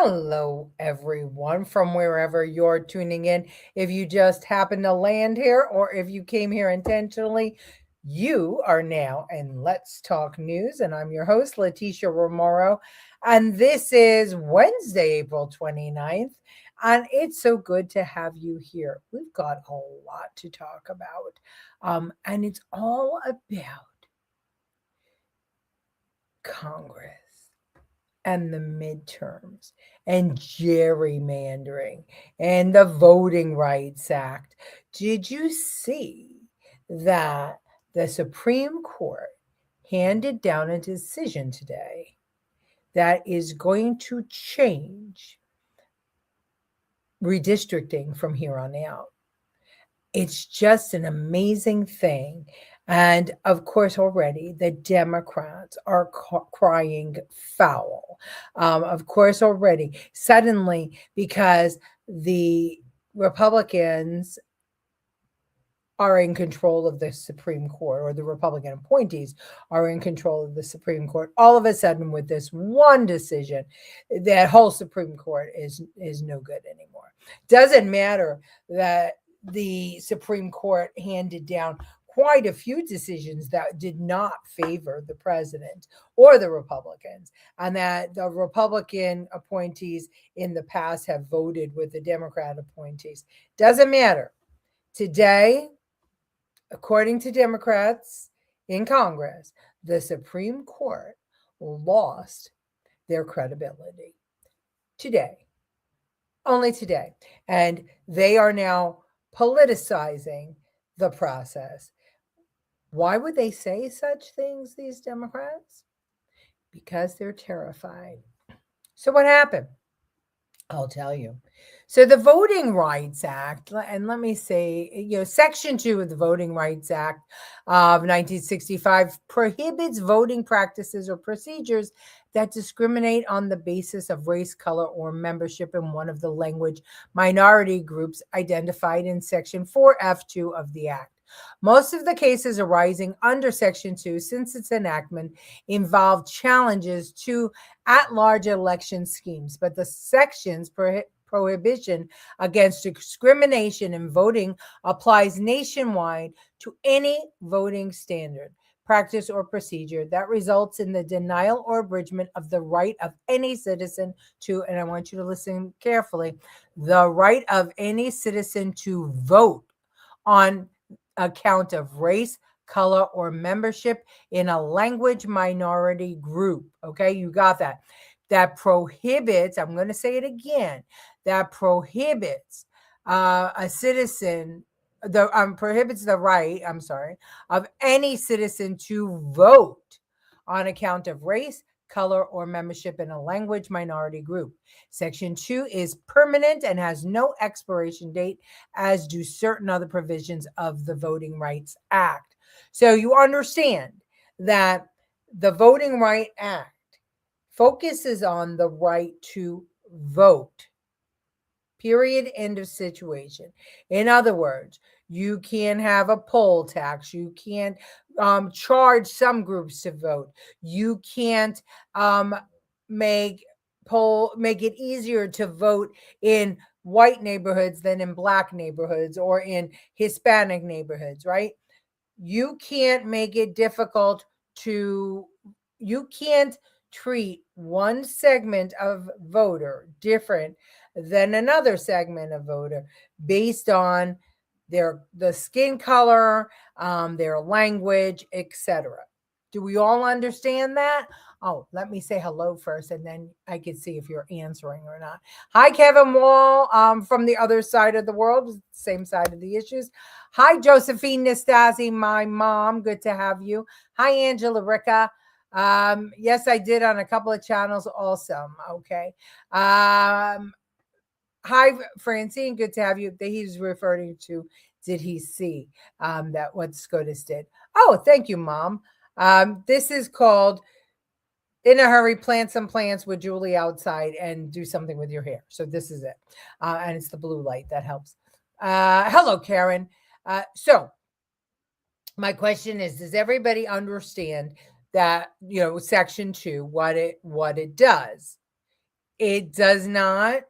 Hello, everyone, from wherever you're tuning in. If you just happen to land here or if you came here intentionally, you are now in Let's Talk News. And I'm your host, Leticia Remauro. And this is Wednesday, April 29th. And it's so good to have you here. We've got a lot to talk about. And it's all about Congress and the midterms and gerrymandering and the Voting Rights Act. Did you see that the Supreme Court handed down a decision today that is going to change redistricting from here on out? It's just an amazing thing. And of course, already the Democrats are crying foul. Of course, already, suddenly, because the Republicans are in control of the Supreme Court, or the Republican appointees are in control of the Supreme Court, all of a sudden, with this one decision, that whole Supreme Court is no good anymore. Doesn't matter that the Supreme Court handed down quite a few decisions that did not favor the president or the Republicans, and that the Republican appointees in the past have voted with the Democrat appointees. Doesn't matter. Today, according to Democrats in Congress, the Supreme Court lost their credibility today, only today. And they are now politicizing the process. Why would they say such things, these Democrats? Because they're terrified. So what happened? I'll tell you. So the Voting Rights Act, and let me say, Section 2 of the Voting Rights Act of 1965 prohibits voting practices or procedures that discriminate on the basis of race, color, or membership in one of the language minority groups identified in Section 4F2 of the Act. Most of the cases arising under Section 2 since its enactment involved challenges to at-large election schemes, but the section's prohibition against discrimination in voting applies nationwide to any voting standard, practice, or procedure that results in the denial or abridgment of the right of any citizen to, and I want you to listen carefully, the right of any citizen to vote on account of race, color, or membership in a language minority group. Okay, you got that. That prohibits, I'm going to say it again, that prohibits a citizen, prohibits the right, of any citizen to vote on account of race, color, or membership in a language minority group. Section 2 is permanent and has no expiration date, as do certain other provisions of the Voting Rights Act. So you understand that the Voting Rights Act focuses on the right to vote. Period. End of situation. In other words, you can't have a poll tax. You can't charge some groups to vote. You can't make it easier to vote in white neighborhoods than in black neighborhoods or in Hispanic neighborhoods, right? You can't make it difficult you can't treat one segment of voter different than another segment of voter based on the skin color, their language, etc. Do we all understand that? Oh, let me say hello first, and then I can see if you're answering or not. Hi, Kevin Wall, from the other side of the world, same side of the issues. Hi, Josephine Nastasi, my mom. Good to have you. Hi, Angela Ricca. Yes, I did on a couple of channels. Awesome. Okay. Hi, Francine. Good to have you. He's referring to, did he see that what SCOTUS did? Oh, thank you, Mom. This is called In a Hurry, Plant Some Plants with Julie outside and do something with your hair. So this is it. And it's the blue light that helps. Hello, Karen. So my question is, does everybody understand that, Section 2, what it does? It does not.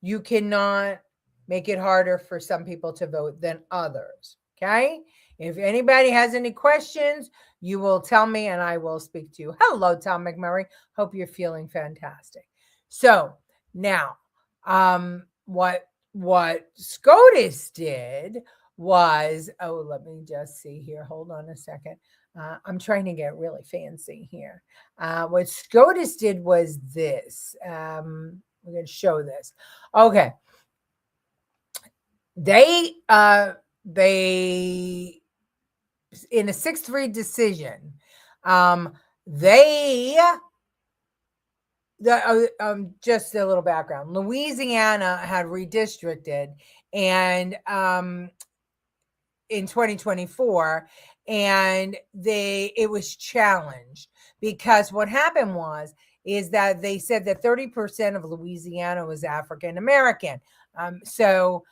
You cannot make it harder for some people to vote than others. Okay. If anybody has any questions, you will tell me and I will speak to you. Hello, Tom McMurray. Hope you're feeling fantastic. So now, what SCOTUS did was, oh, let me just see here. Hold on a second. I'm trying to get really fancy here. What SCOTUS did was this. We're going to show this. Okay. They in a 6-3 decision, they just a little background. Louisiana had redistricted and in 2024, and it was challenged because what happened is that they said that 30% of Louisiana was African American. So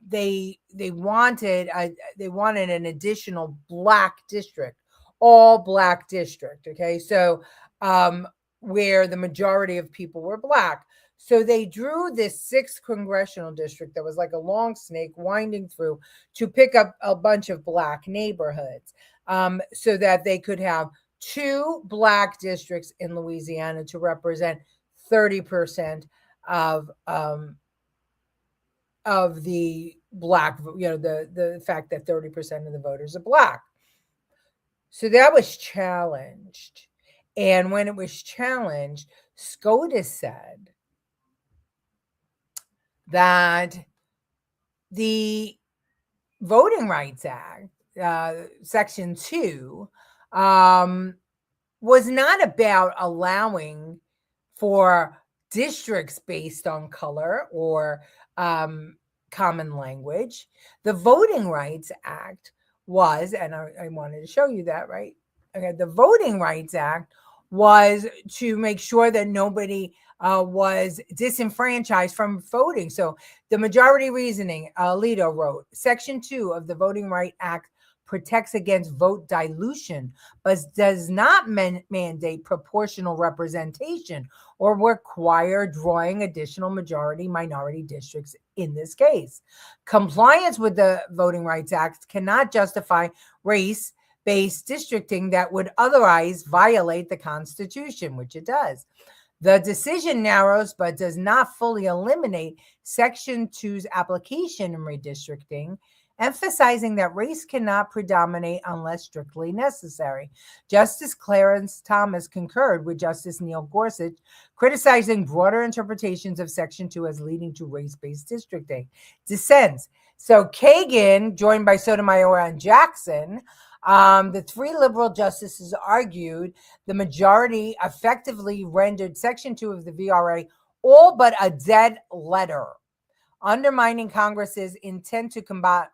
they wanted an additional black district, all black district. Okay, so where the majority of people were black. So they drew this 6th congressional district that was like a long snake winding through to pick up a bunch of black neighborhoods, so that they could have 2 black districts in Louisiana to represent 30% of the black, the fact that 30% of the voters are black. So that was challenged. And when it was challenged, SCOTUS said that the Voting Rights Act, Section 2, was not about allowing for districts based on color or common language. The Voting Rights Act was, and I wanted to show you that, right? Okay, the Voting Rights Act was to make sure that nobody was disenfranchised from voting. So the majority reasoning, Alito wrote, Section 2 of the Voting Rights Act protects against vote dilution, but does not mandate proportional representation or require drawing additional majority-minority districts in this case. Compliance with the Voting Rights Act cannot justify race-based districting that would otherwise violate the Constitution, which it does. The decision narrows but does not fully eliminate Section 2's application in redistricting, emphasizing that race cannot predominate unless strictly necessary. Justice Clarence Thomas concurred with Justice Neil Gorsuch, criticizing broader interpretations of Section 2 as leading to race-based districting. Dissents. So Kagan, joined by Sotomayor and Jackson, the 3 liberal justices argued the majority effectively rendered Section 2 of the VRA all but a dead letter, undermining Congress's intent to combat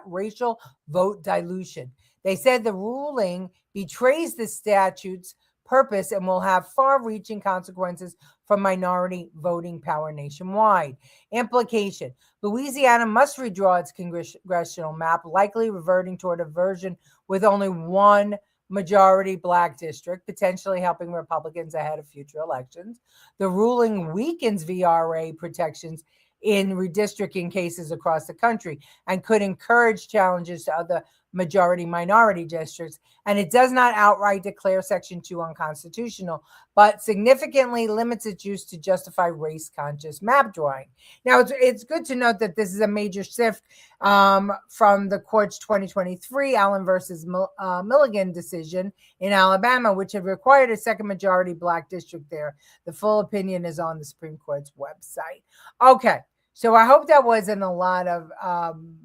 racial vote dilution. They said the ruling betrays the statute's purpose and will have far-reaching consequences for minority voting power nationwide. Implication: Louisiana must redraw its congressional map, likely reverting toward a version with only 1 majority black district, potentially helping Republicans ahead of future elections. The ruling weakens VRA protections in redistricting cases across the country and could encourage challenges to other majority-minority districts. And it does not outright declare Section 2 unconstitutional, but significantly limits its use to justify race-conscious map drawing. Now, it's good to note that this is a major shift from the court's 2023 Allen versus Milligan decision in Alabama, which had required a second majority black district there. The full opinion is on the Supreme Court's website. Okay, so I hope that wasn't a lot of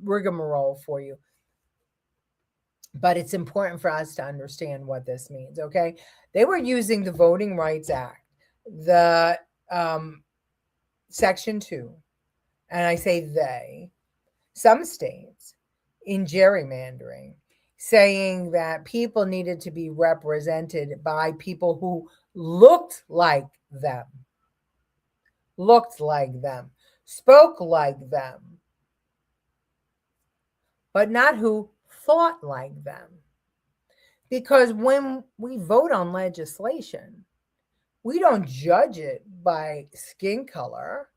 rigmarole for you. But it's important for us to understand what this means, okay? They were using the Voting Rights Act, the Section 2, and I say they, some states, in gerrymandering, saying that people needed to be represented by people who looked like them, spoke like them, but not who thought like them. Because when we vote on legislation, We don't judge it by skin color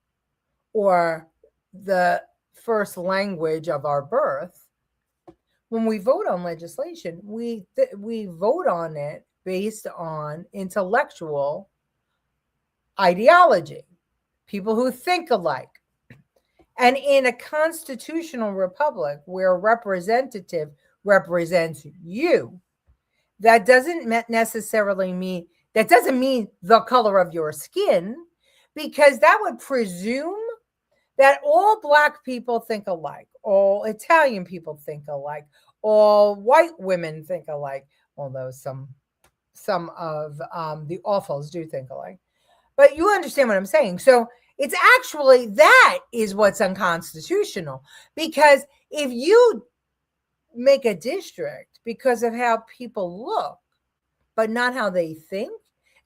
or the first language of our birth. When we vote on legislation, we vote on it based on intellectual ideology, people who think alike. And in a constitutional republic where a representative represents you, that doesn't necessarily mean the color of your skin, because that would presume that all Black people think alike, all Italian people think alike, all white women think alike, although some of the awfuls do think alike. But you understand what I'm saying. So it's actually, that is what's unconstitutional, because if you make a district because of how people look, but not how they think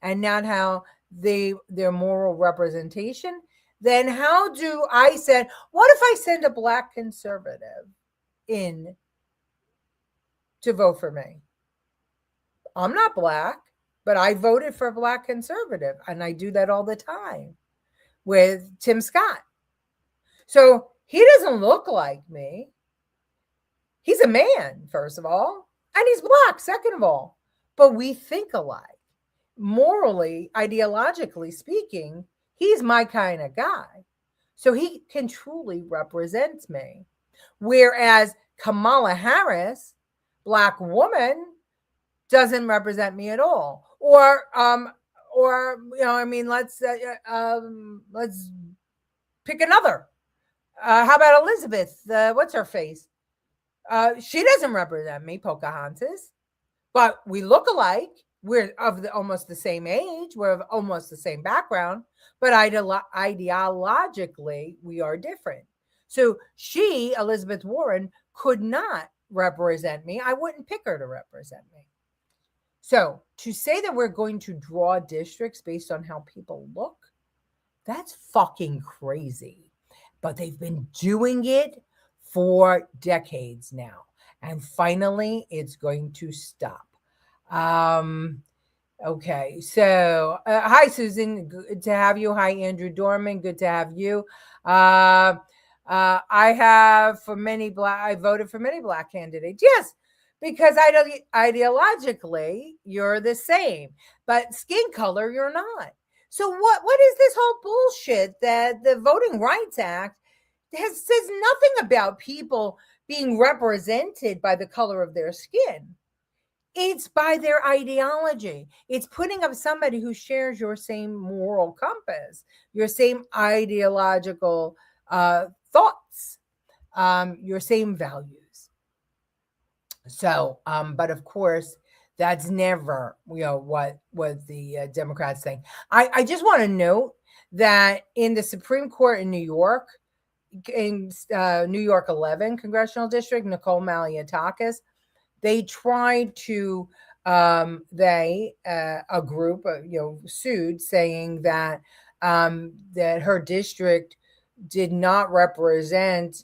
and not how their moral representation, then how do I send, what if I send a Black conservative in to vote for me? I'm not Black, but I voted for a Black conservative, and I do that all the time with Tim Scott. So he doesn't look like me. He's a man, first of all, and he's Black, second of all. But we think alike. Morally, ideologically speaking, he's my kind of guy. So he can truly represent me. Whereas Kamala Harris, Black woman, doesn't represent me at all. Or let's pick another. How about Elizabeth? What's her face? She doesn't represent me, Pocahontas, but we look alike. We're almost the same age. We're of almost the same background, but ideologically, we are different. So she, Elizabeth Warren, could not represent me. I wouldn't pick her to represent me. So to say that we're going to draw districts based on how people look, that's fucking crazy. But they've been doing it for decades now. And finally, it's going to stop. Okay, so hi, Susan. Good to have you. Hi, Andrew Dorman. Good to have you. I voted for many Black candidates. Yes, because ideologically, you're the same. But skin color, you're not. So what is this whole bullshit that the Voting Rights Act says nothing about people being represented by the color of their skin? It's by their ideology. It's putting up somebody who shares your same moral compass, your same ideological thoughts, your same values. So, but of course, that's never, what the Democrats think. I just want to note that in the Supreme Court in New York, in New York 11 congressional district, Nicole Malliotakis, they tried to, a group, sued, saying that that her district did not represent,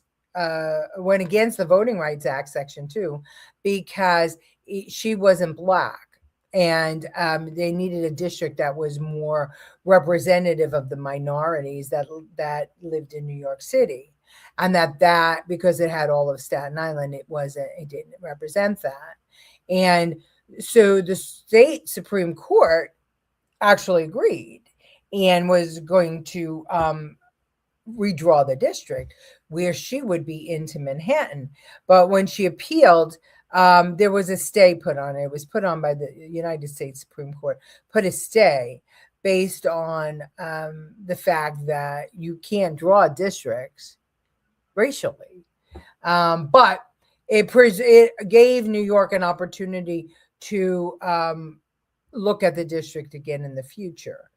went against the Voting Rights Act, Section 2, because she wasn't Black. And they needed a district that was more representative of the minorities that lived in New York City. And that because it had all of Staten Island, it didn't represent that. And so the state Supreme Court actually agreed and was going to redraw the district where she would be into Manhattan. But when she appealed, there was a stay put on it. It was put on by the United States Supreme Court, put a stay based on the fact that you can't draw districts racially. But it gave New York an opportunity to look at the district again in the future.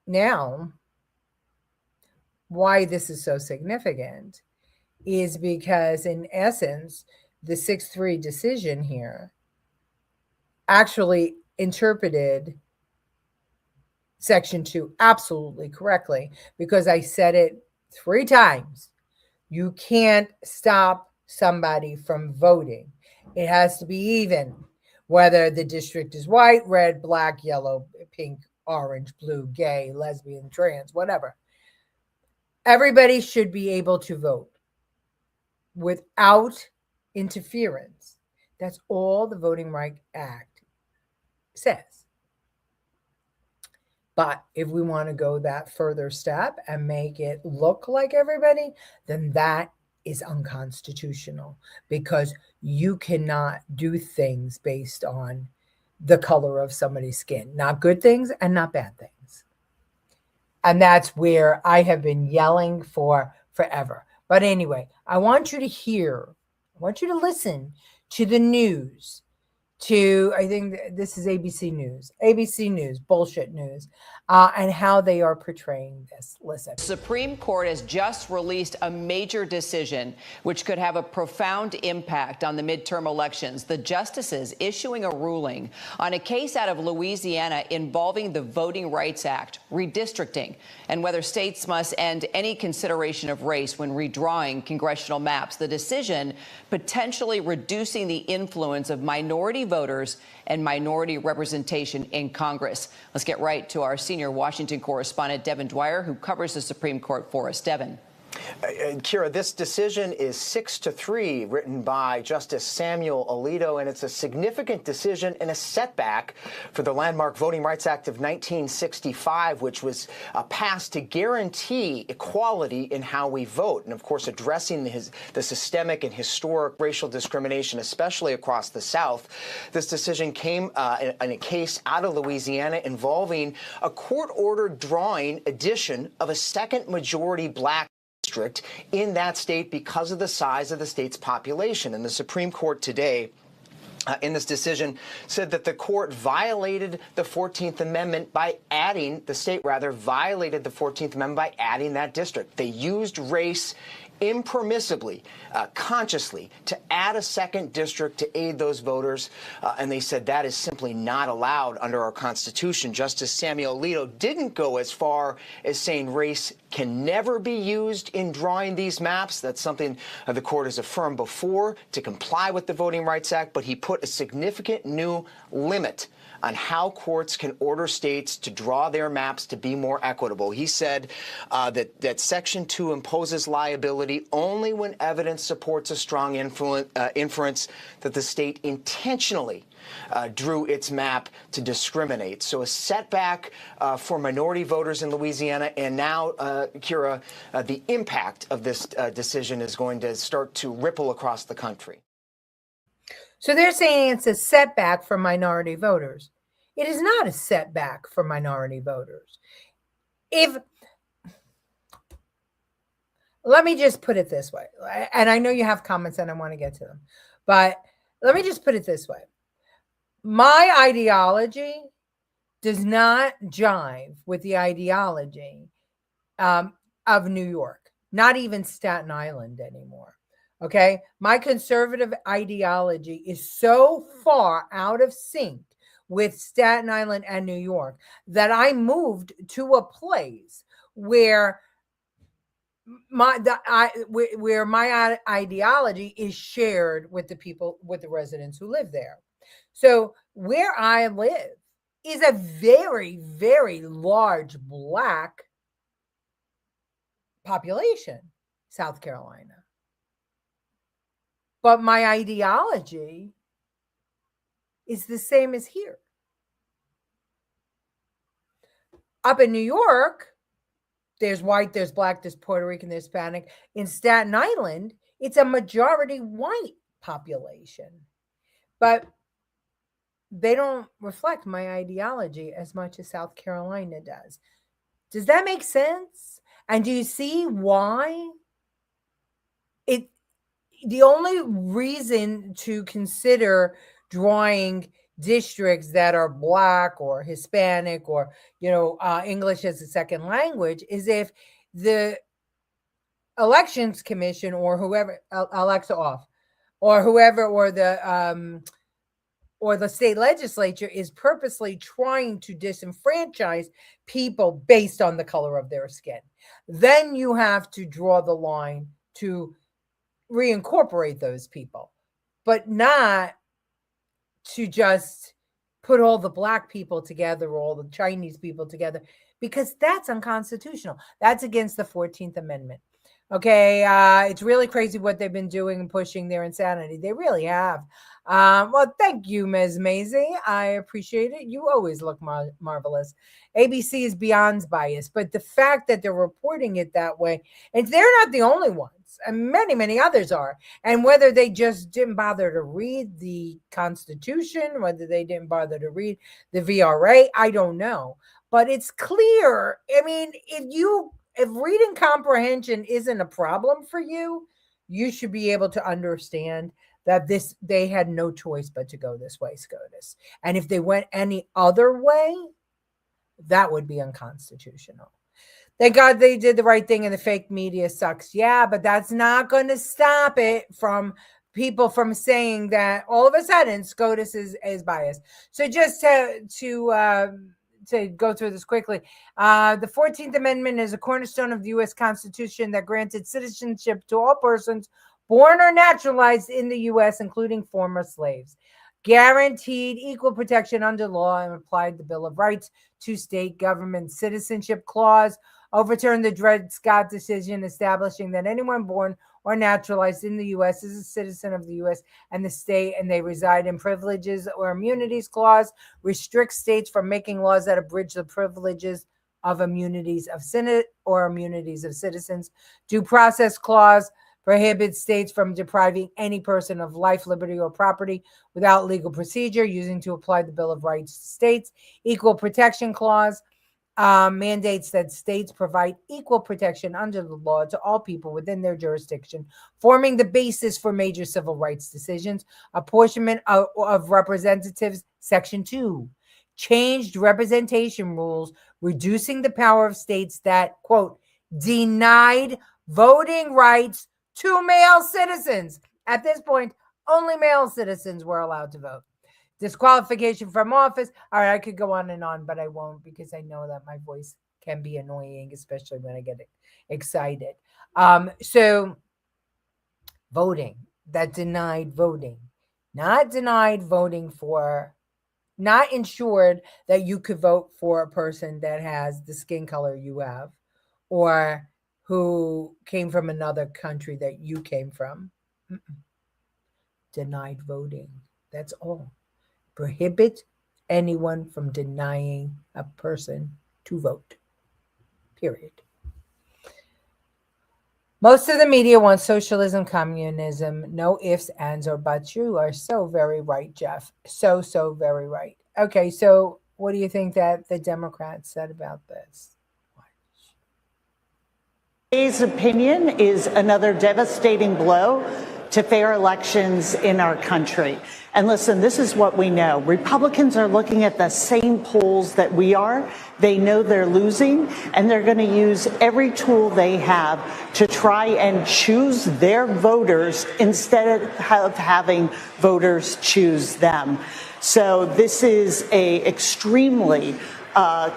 Now, why this is so significant is because, in essence, the 6-3 decision here actually interpreted Section 2 absolutely correctly, because I said it 3 times. You can't stop somebody from voting. It has to be even. whether the district is white, red, black, yellow, pink, orange, blue, gay, lesbian, trans, whatever. Everybody should be able to vote without interference. That's all the Voting Rights Act says. But if we want to go that further step and make it look like everybody, then that is unconstitutional, because you cannot do things based on the color of somebody's skin. Not good things and not bad things. And that's where I have been yelling for forever. But anyway, I want you to listen to the news, I think this is ABC News, bullshit news, and how they are portraying this. Listen. Supreme Court has just released a major decision which could have a profound impact on the midterm elections. The justices issuing a ruling on a case out of Louisiana involving the Voting Rights Act, redistricting, and whether states must end any consideration of race when redrawing congressional maps. The decision potentially reducing the influence of minority voters and minority representation in Congress. Let's get right to our senior Washington correspondent, Devin Dwyer, who covers the Supreme Court for us. Devin. Kira, this decision is 6-3, written by Justice Samuel Alito, and it's a significant decision and a setback for the landmark Voting Rights Act of 1965, which was passed to guarantee equality in how we vote, and of course addressing the systemic and historic racial discrimination, especially across the South. This decision came in a case out of Louisiana involving a court-ordered drawing addition of a second majority black district in that state because of the size of the state's population. And the Supreme Court today, in this decision, said that the court violated the 14th Amendment by adding, the state rather, violated the 14th Amendment by adding that district. They used race impermissibly, consciously, to add a second district to aid those voters, and they said that is simply not allowed under our Constitution. Justice Samuel Alito didn't go as far as saying race can never be used in drawing these maps. That's something the court has affirmed before to comply with the Voting Rights Act, but he put a significant new limit on how courts can order states to draw their maps to be more equitable. He said that Section 2 imposes liability only when evidence supports a strong inference that the state intentionally drew its map to discriminate. So a setback for minority voters in Louisiana, and now, Kira, the impact of this decision is going to start to ripple across the country. So they're saying it's a setback for minority voters. It is not a setback for minority voters. Let me just put it this way, and I know you have comments and I want to get to them, but let me just put it this way. My ideology does not jive with the ideology of New York, not even Staten Island anymore. Okay, my conservative ideology is so far out of sync with Staten Island and New York that I moved to a place where my ideology is shared with the people, with the residents who live there. So where I live is a very, very large Black population, South Carolina. But my ideology is the same as here. Up in New York, there's white, there's Black, there's Puerto Rican, there's Hispanic. In Staten Island, it's a majority white population. But they don't reflect my ideology as much as South Carolina does. Does that make sense? And do you see why? The only reason to consider drawing districts that are Black or Hispanic or, English as a second language is if the Elections Commission or whoever elects off, or whoever, or the state legislature is purposely trying to disenfranchise people based on the color of their skin. Then you have to draw the line to reincorporate those people, but not to just put all the black people together, all the Chinese people together, because that's unconstitutional. That's against the 14th Amendment. Okay, it's really crazy what they've been doing and pushing their insanity. They really have. Well, thank you, Ms. Maisie. I appreciate it. You always look marvelous. ABC is beyond biased, but the fact that they're reporting it that way, and they're not the only ones, and many, many others are, and whether they just didn't bother to read the Constitution, whether they didn't bother to read the VRA, I don't know. But it's clear. I mean, if reading comprehension isn't a problem for you, you should be able to understand that they had no choice but to go this way, SCOTUS. And if they went any other way, that would be unconstitutional. Thank God they did the right thing and the fake media sucks. Yeah, but that's not going to stop it from people from saying that all of a sudden SCOTUS is biased. So just to go through this quickly, the 14th Amendment is a cornerstone of the U.S. Constitution that granted citizenship to all persons born or naturalized in the U.S., including former slaves, guaranteed equal protection under law, and applied the Bill of Rights to state government. Citizenship clause overturned the Dred Scott decision, establishing that anyone born or naturalized in the U.S. is a citizen of the U.S. and the state, and they reside in privileges or immunities. Clause restricts states from making laws that abridge the privileges of immunities of Senate or immunities of citizens. Due process clause prohibits states from depriving any person of life, liberty, or property without legal procedure, using to apply the Bill of Rights to states. Equal protection clause mandates that states provide equal protection under the law to all people within their jurisdiction, forming the basis for major civil rights decisions. Apportionment of representatives, Section 2, changed representation rules, reducing the power of states that, quote, denied voting rights to male citizens. At this point, only male citizens were allowed to vote. Disqualification from office. All right, I could go on and on, but I won't, because I know that my voice can be annoying, especially when I get excited. So voting, that denied voting, not denied voting for, not ensured that you could vote for a person that has the skin color you have, or who came from another country that you came from. Denied voting. That's all. Prohibit anyone from denying a person to vote. Period. Most of the media wants socialism, communism, no ifs, ands, or buts. You are so very right, Jeff. So very right. Okay, so what do you think that the Democrats said about this? Today's opinion is another devastating blow to fair elections in our country. And listen, this is what we know. Republicans are looking at the same polls that we are. They know they're losing, and they're going to use every tool they have to try and choose their voters instead of having voters choose them. So this is an extremely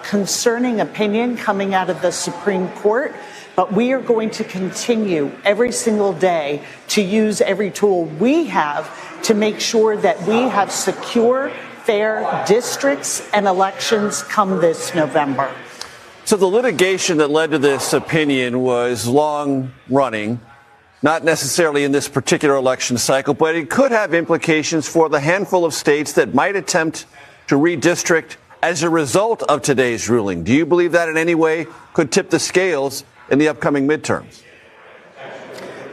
concerning opinion coming out of the Supreme Court. But we are going to continue every single day to use every tool we have to make sure that we have secure, fair districts and elections come this November. So the litigation that led to this opinion was long running, not necessarily in this particular election cycle, but it could have implications for the handful of states that might attempt to redistrict as a result of today's ruling. Do you believe that in any way could tip the scales in the upcoming midterms?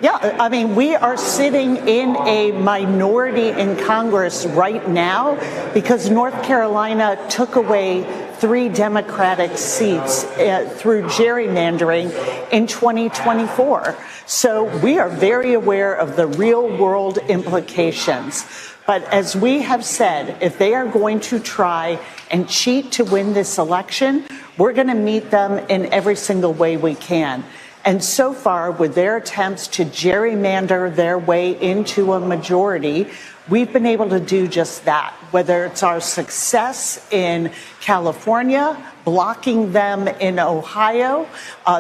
Yeah, I mean, we are sitting in a minority in Congress right now because North Carolina took away 3 Democratic seats through gerrymandering in 2024. So we are very aware of the real world implications. But as we have said, if they are going to try and cheat to win this election, we're going to meet them in every single way we can. And so far, with their attempts to gerrymander their way into a majority, we've been able to do just that, whether it's our success in California, blocking them in Ohio,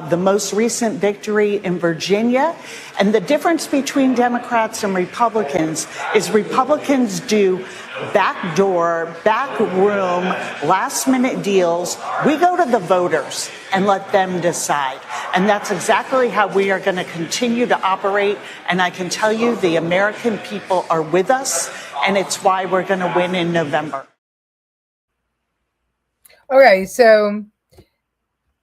the most recent victory in Virginia. And the difference between Democrats and Republicans is Republicans do back door, back room, last minute deals. We go to the voters and let them decide. And that's exactly how we are going to continue to operate. And I can tell you the American people are with us, and it's why we're going to win in November. Okay, so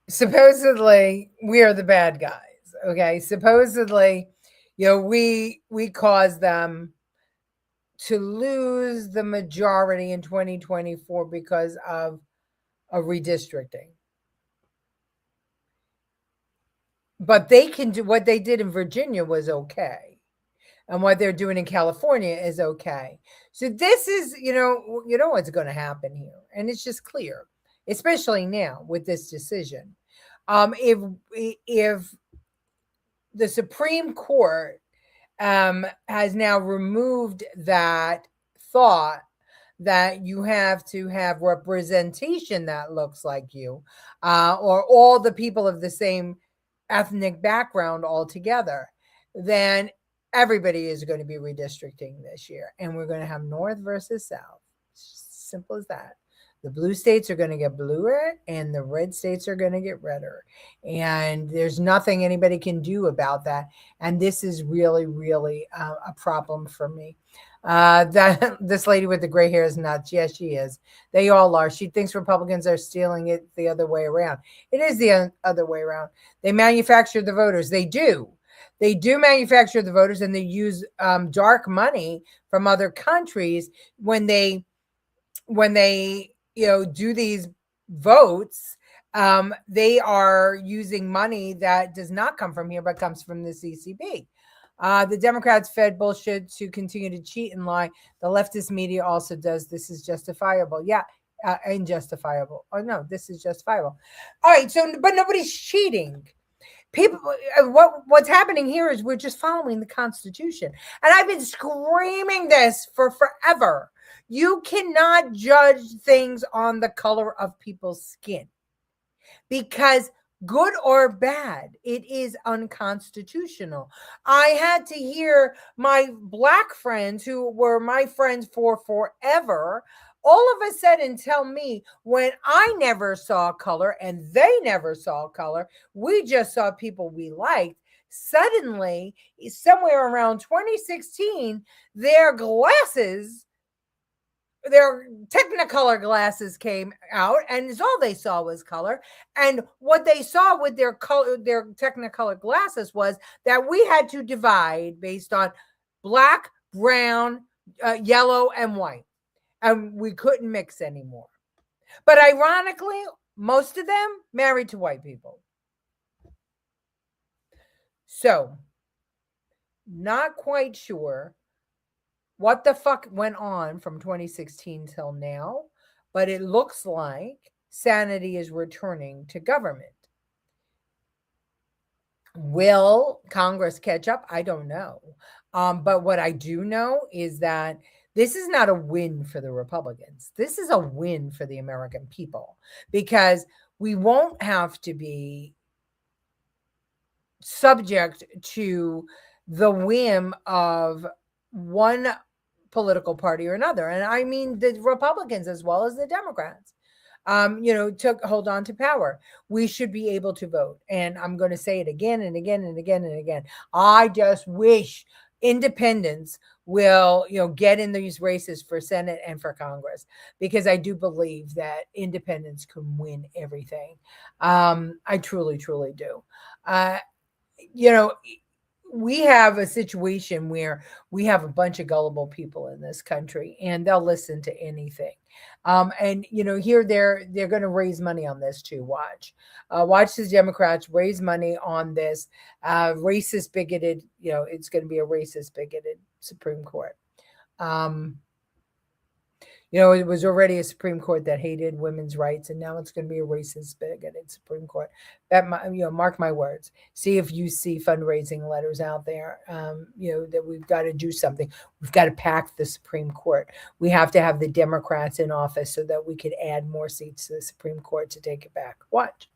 supposedly we are the bad guys. Okay, supposedly, we caused them to lose the majority in 2024 because of a redistricting. But they can do what they did in Virginia was okay. And what they're doing in California is okay. So this is, what's going to happen here. And it's just clear, especially now with this decision. If the Supreme Court has now removed that thought that you have to have representation that looks like you, or all the people of the same ethnic background all together, then everybody is going to be redistricting this year. And we're going to have North versus South. Simple as that. The blue states are going to get bluer and the red states are going to get redder. And there's nothing anybody can do about that. And this is really, really a problem for me. That this lady with the gray hair is nuts. Yes, she is. They all are. She thinks Republicans are stealing it the other way around. It is the other way around. They manufacture the voters. They do. They do manufacture the voters, and they use dark money from other countries when they do these votes. They are using money that does not come from here, but comes from the CCP. The Democrats fed bullshit to continue to cheat and lie. The leftist media also does. This is justifiable. Yeah, unjustifiable. Oh, no, this is justifiable. All right, so, but nobody's cheating. People, what's happening here is we're just following the Constitution. And I've been screaming this for forever. You cannot judge things on the color of people's skin, because good or bad, it is unconstitutional. I had to hear my Black friends, who were my friends for forever, all of a sudden tell me, when I never saw color and they never saw color, we just saw people we liked. Suddenly, somewhere around 2016, their Technicolor glasses came out, and all they saw was color. And what they saw with their Technicolor glasses was that we had to divide based on black, brown, yellow, and white. And we couldn't mix anymore. But ironically, most of them married to white people. So, not quite sure what the fuck went on from 2016 till now, but it looks like sanity is returning to government. Will Congress catch up? I don't know. But what I do know is that this is not a win for the Republicans. This is a win for the American people, because we won't have to be subject to the whim of one political party or another. And I mean the Republicans as well as the Democrats, to hold on to power. We should be able to vote. And I'm going to say it again and again and again and again. I just wish independents will, get in these races for Senate and for Congress, because I do believe that independents can win everything. I truly, truly do. We have a situation where we have a bunch of gullible people in this country, and they'll listen to anything. And here they're going to raise money on this too. Watch the Democrats raise money on this racist, bigoted. It's going to be a racist, bigoted Supreme Court. It was already a Supreme Court that hated women's rights, and now it's going to be a racist, bigoted Supreme Court. That, mark my words. See if you see fundraising letters out there, that we've got to do something. We've got to pack the Supreme Court. We have to have the Democrats in office so that we could add more seats to the Supreme Court to take it back. Watch.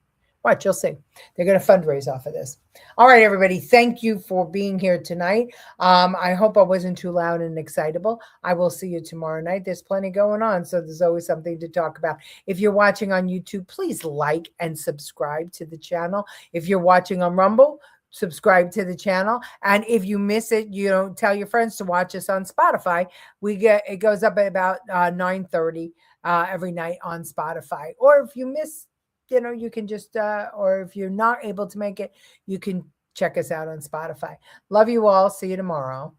Watch, you'll see. They're going to fundraise off of this. All right, everybody. Thank you for being here tonight. I hope I wasn't too loud and excitable. I will see you tomorrow night. There's plenty going on, so there's always something to talk about. If you're watching on YouTube, please like and subscribe to the channel. If you're watching on Rumble, subscribe to the channel. And if you miss it, tell your friends to watch us on Spotify. It goes up at about 9:30 every night on Spotify. Or if you miss, you can just or if you're not able to make it, you can check us out on Spotify. Love you all. See you tomorrow.